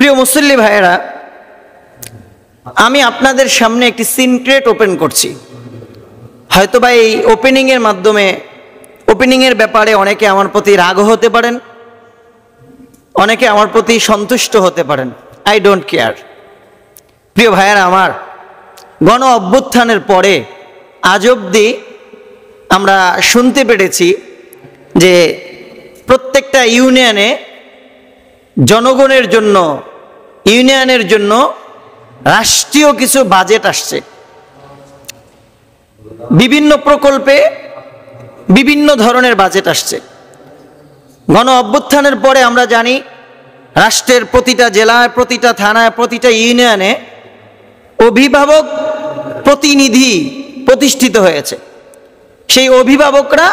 প্রিয় মুসল্লি ভাইয়েরা, আমি আপনাদের সামনে একটি সিক্রেট ওপেন করছি। হয়তোবা এই ওপেনিংয়ের মাধ্যমে, ওপেনিংয়ের ব্যাপারে অনেকে আমার প্রতি রাগ হতে পারেন, অনেকে আমার প্রতি সন্তুষ্ট হতে পারেন। I don't care. প্রিয় ভাইয়েরা আমার, গণ অভ্যুত্থানের পরে আজ অবধি আমরা শুনতে পেরেছি যে প্রত্যেকটা ইউনিয়নে জনগণের জন্য, ইউনিয়নের জন্য রাষ্ট্রীয় কিছু বাজেট আসছে। বিভিন্ন প্রকল্পে বিভিন্ন ধরনের বাজেট আসছে। গণ অভ্যুত্থানের পরে আমরা জানি রাষ্ট্রের প্রতিটা জেলায়, প্রতিটা থানায়, প্রতিটা ইউনিয়নে অভিভাবক প্রতিনিধি প্রতিষ্ঠিত হয়েছে। সেই অভিভাবকরা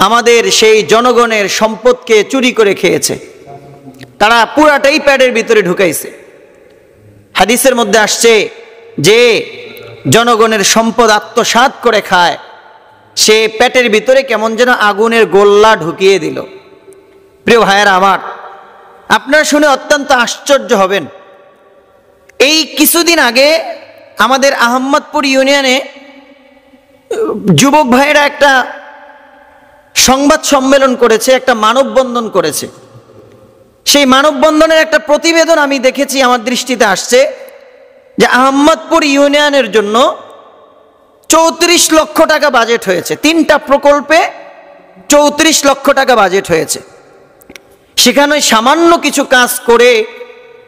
আমাদের সেই জনগণের সম্পদকে চুরি করে খেয়েছে। তারা পুরাটাই প্যাডের ভিতরে ঢুকাইছে। হাদিসের মধ্যে আসছে যে জনগণের সম্পদ আত্মসাৎ করে খায়, সে পেটের ভিতরে কেমন যেন আগুনের গোল্লা ঢুকিয়ে দিল। প্রিয় ভাইয়েরা আমার, আপনারা শুনে অত্যন্ত আশ্চর্য হবেন। এই কিছুদিন আগে আমাদের আহমদপুর ইউনিয়নে যুবক ভাইয়েরা একটা সংবাদ সম্মেলন করেছে, একটা মানববন্ধন করেছে। সেই মানববন্ধনের একটা প্রতিবেদন আমি দেখেছি, আমার দৃষ্টিতে আসছে যে আহমদপুর ইউনিয়নের জন্য 34 লক্ষ টাকা বাজেট হয়েছে। 3টা প্রকল্পে 34 লক্ষ টাকা বাজেট হয়েছে। সেখানে সামান্য কিছু কাজ করে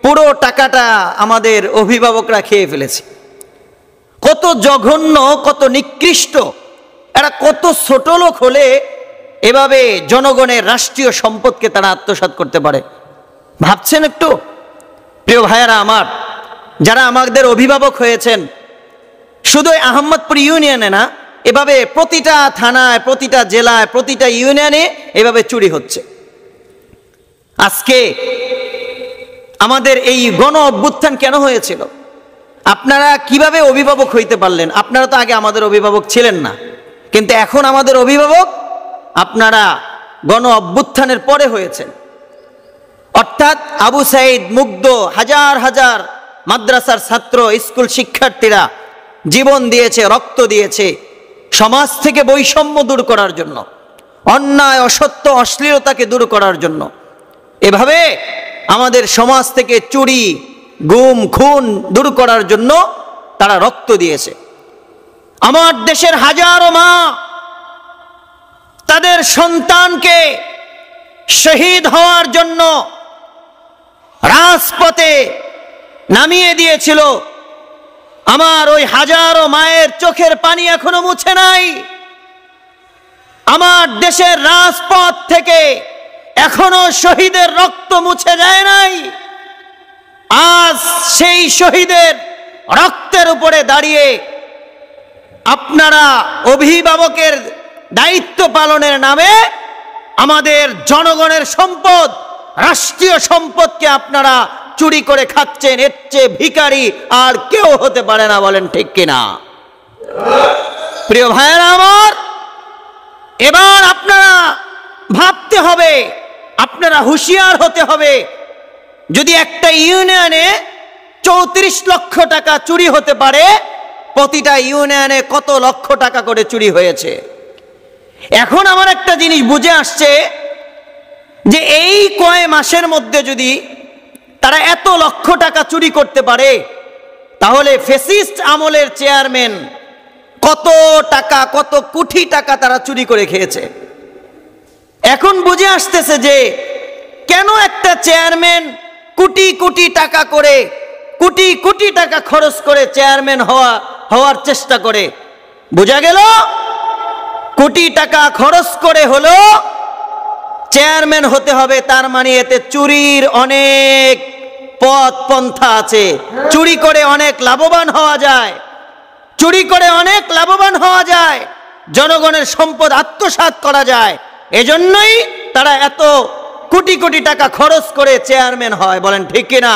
পুরো টাকাটা আমাদের অভিভাবকরা খেয়ে ফেলেছে। কত জঘন্য, কত নিকৃষ্ট, এরা কত ছোট লোক হলে এভাবে জনগণের রাষ্ট্রীয় সম্পদকে তারা আত্মসাৎ করতে পারে? ভাবছেন একটু? প্রিয় ভাইয়েরা আমার, যারা আমাদের অভিভাবক হয়েছেন, শুধু আহমদপুর ইউনিয়নে না, এভাবে প্রতিটা থানায়, প্রতিটা জেলায়, প্রতিটা ইউনিয়নে এভাবে চুরি হচ্ছে। আজকে আমাদের এই গণ অভ্যুত্থান কেন হয়েছিল? আপনারা কিভাবে অভিভাবক হইতে পারলেন? আপনারা তো আগে আমাদের অভিভাবক ছিলেন না, কিন্তু এখন আমাদের অভিভাবক আপনারা গণ অভ্যুত্থানের পরে হয়েছেন। অর্থাৎ আবু সাইদ, মুগ্ধ, হাজার হাজার মাদ্রাসার ছাত্র, স্কুল শিক্ষার্থীরা জীবন দিয়েছে, রক্ত দিয়েছে সমাজ থেকে বৈষম্য দূর করার জন্য, অন্যায়, অসত্য, অশ্লীলতাকে দূর করার জন্য। এভাবে আমাদের সমাজ থেকে চুরি, গুম, খুন দূর করার জন্য তারা রক্ত দিয়েছে। আমার দেশের হাজারো মা তাদের সন্তানকে শহীদ হওয়ার জন্য রাজপথে নামিয়ে দিয়েছিল। আমার ওই হাজারো মায়ের চোখের পানি এখনো মুছে নাই। আমার দেশের রাজপথ থেকে এখনো শহীদের রক্ত মুছে যায় নাই। আজ সেই শহীদের রক্তের উপরে দাঁড়িয়ে আপনারা অভিভাবকের দায়িত্ব পালনের নামে আমাদের জনগণের সম্পদ, রাষ্ট্রীয় সম্পদকে আপনারা চুরি করে খাচ্ছেন। এর চেয়ে ভিখারি আর কেউ হতে পারে না, বলেন ঠিক কিনা? প্রিয় ভাইয়েরা আমার, এবার আপনারা ভাবতে হবে, আপনারা হুঁশিয়ার হতে হবে। যদি একটা ইউনিয়নে 34 লক্ষ টাকা চুরি হতে পারে, প্রতিটা ইউনিয়নে কত লক্ষ টাকা করে চুরি হয়েছে। এখন আমার একটা জিনিস বুঝে আসছে যে এই কয় মাসের মধ্যে যদি তারা এত লক্ষ টাকা চুরি করতে পারে, তাহলে ফ্যাসিস্ট আমলের চেয়ারম্যান কত টাকা, কত কোটি টাকা তারা চুরি করে খেয়েছে। এখন বুঝে আসতেছে যে কেন একটা চেয়ারম্যান কোটি কোটি টাকা করে, কোটি কোটি টাকা খরচ করে চেয়ারম্যান হওয়ার চেষ্টা করে। বোঝা গেল কোটি টাকা খরচ করে হলো চেয়ারম্যান হতে হবে, তার মানে এতে চুরির অনেক পথ পন্থা আছে। চুরি করে অনেক লাভবান হওয়া যায়, চুরি করে অনেক লাভবান হওয়া যায়, জনগণের সম্পদ আত্মসাৎ করা যায়। এজন্যই তারা এত কোটি কোটি টাকা খরচ করে চেয়ারম্যান হয়, বলেন ঠিক কিনা?